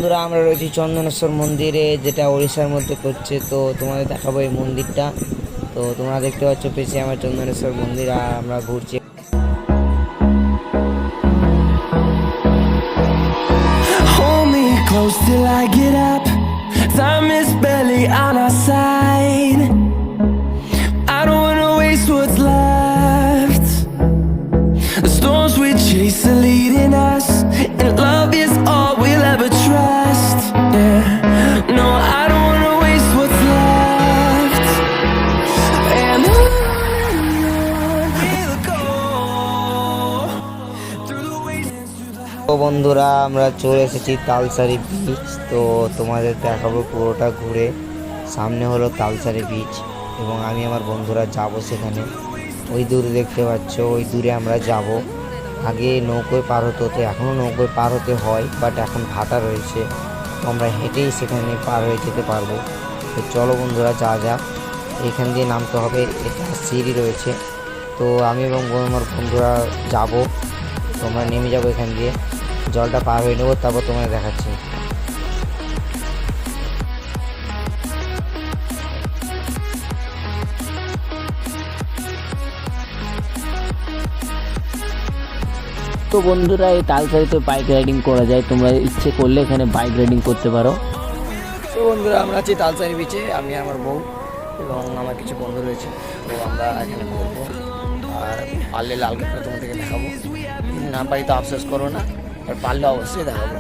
বন্ধুরা আমরা রয়েছি চন্দনেশ্বর মন্দিরে, যেটা ওড়িশার মধ্যে করছে। তো তোমাদের দেখাবো এই মন্দিরটা। তো তোমরা দেখতে পাচ্ছ পেছে আমার চন্দনেশ্বর মন্দির, আর আমরা ঘুরছি। Hold me close till I get up. Time is barely on our side. I don't wanna waste what's left. The storms we chase are leading us, and love is all we'll ever trust. Yeah, no, I don't wanna waste what's left. And on we'll go through the wastelands, through the তো বন্ধুরা আমরা চলে এসেছি Talsari beach. তো তোমাদের দেখাবো পুরোটা ঘুরে। সামনে হলো তালসারি বিচ এবং আমি আমার বন্ধুরা যাব সেখানে। ওই দূরে দেখতে পাচ্ছ, ওই দূরে আমরা যাব। আগে নৌকোয় পার হতে হতো, এখনও নৌকোয় পার হতে হয়, বাট এখন ভাটা রয়েছে, তো আমরা হেঁটেই সেখানে পার হয়ে যেতে পারবো। তো চলো বন্ধুরা যা যাক, এখান দিয়ে নামতে হবে, এটা সিঁড়ি রয়েছে। তো আমি এবং আমার বন্ধুরা যাব, তো আমরা নেমে যাবো এখান দিয়ে, জলটা পার হয়ে নেবো, তারপর তোমাদের দেখাচ্ছি। তো বন্ধুরা এই তালসারিতে বাইক রাইডিং করা যায়, তোমরা ইচ্ছে করলে এখানে বাইক রাইডিং করতে পারো। তো বন্ধুরা আমরা আছি তালসারি বিচে, আমি আমার বউ এবং আমার কিছু বন্ধু রয়েছে। তো আমরা এখানে ঘুরবো, আর পারলে লাল কাঁকড়া তোমাদেরকে দেখাবো, না পারি তো আফসোস করো না, আর পারলে অবশ্যই দেখাবো।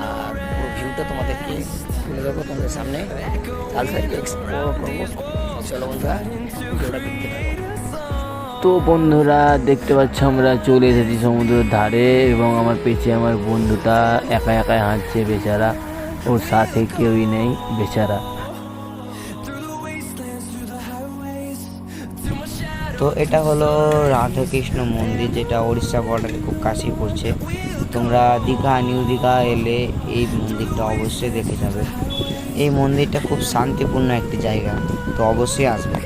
আর পুরো ভিউটা তোমাদেরকে তুলে দেবো তোমাদের সামনে, তালসারিকে এক্সপ্লোর করবো। চলো বন্ধুরা ভিডিওটা দেখতে থাকো। তো বন্ধুরা দেখতে পাচ্ছ আমরা চলে এসেছি সমুদ্রের ধারে, এবং আমার পেছনে আমার বন্ধুটা একা একাই হাঁটছে, বেচারা, ওর সাথে কেউই নেই বেচারা। তো এটা হলো রাধাকৃষ্ণ মন্দির, যেটা ওড়িশা বর্ডারে খুব কাছেই পড়ছে। তোমরা দীঘা, নিউ দীঘা এলে এই মন্দিরটা অবশ্যই দেখে যাবে। এই মন্দিরটা খুব শান্তিপূর্ণ একটি জায়গা, তো অবশ্যই আসবে।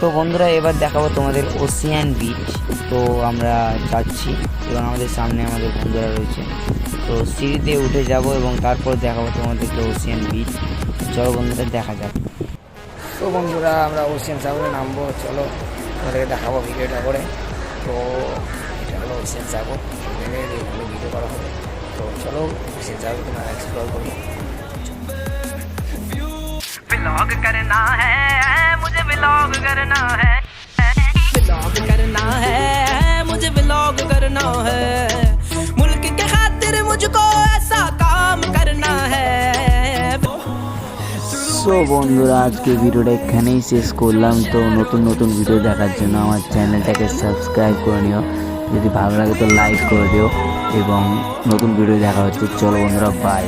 তো বন্ধুরা এবার দেখাবো তোমাদের ওশিয়ান বিচ। তো আমরা যাচ্ছি এবং আমাদের সামনে আমাদের বন্ধুরা রয়েছে। তো সিঁড়িতে উঠে যাব এবং তারপর দেখাবো তোমাদেরকে ওশিয়ান বিচ। চলো বন্ধুরা দেখা যাক। তো বন্ধুরা আমরা ওশিয়ান সাগরে নামবো, চলো তোমাদেরকে দেখাবো ভিডিওটা করে। তো এটা হলো ওশিয়ান সাগর, এখানে ভিডিও করা হবে। তো চলো ওশিয়ান সাগর তোমরা এক্সপ্লোর করি। व्लॉग करना है मुझे, व्लॉग करना है, व्लॉग करना है मुझे, व्लॉग करना है, मुल्क के खातिर मुझको ऐसा काम करना है। সো বন্ধুরা আজকে ভিডিওটা এখানেই শেষ করলাম। তো নতুন নতুন ভিডিও দেখার জন্য আমার চ্যানেলটাকে সাবস্ক্রাইব করে নিও, যদি ভালো লাগে তো লাইক করে দিও, এবং নতুন ভিডিও দেখা হচ্ছে। চলো বন্ধুরা, বাই।